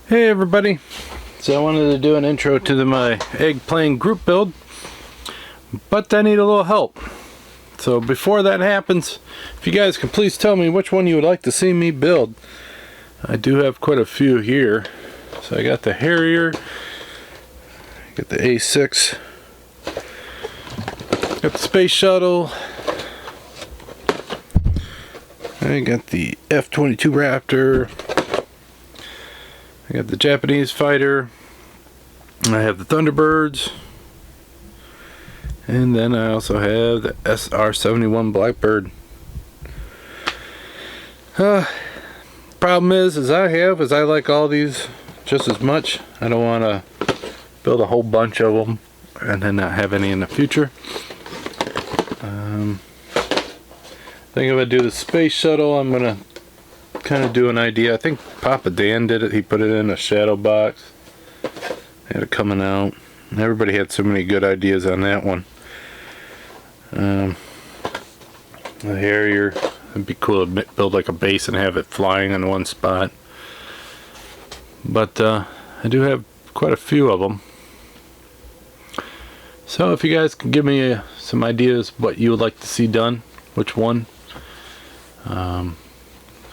Hey everybody, so I wanted to do an intro to my egg plane group build, but I need a little help. So before that happens, if you guys can please tell me which one you would like to see me build. I do have quite a few here. So I got the Harrier, got the A6, got the Space Shuttle, I got the F-22 Raptor, I got the Japanese fighter, I have the Thunderbirds, and then I also have the SR-71 Blackbird. Problem is I like all these just as much. I don't want to build a whole bunch of them and then not have any in the future. I think if I do the Space Shuttle, I'm gonna kind of do an idea. I think Papa Dan did it. He put it in a shadow box. They had it coming out. Everybody had so many good ideas on that one. The Harrier, it'd be cool to build like a base and have it flying in one spot. But I do have quite a few of them. So if you guys can give me some ideas what you would like to see done, which one,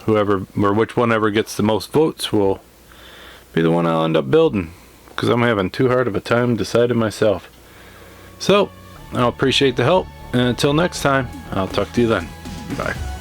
which one ever gets the most votes will be the one I'll end up building, because I'm having too hard of a time deciding myself. So I'll appreciate the help, and until next time, I'll talk to you then. Bye.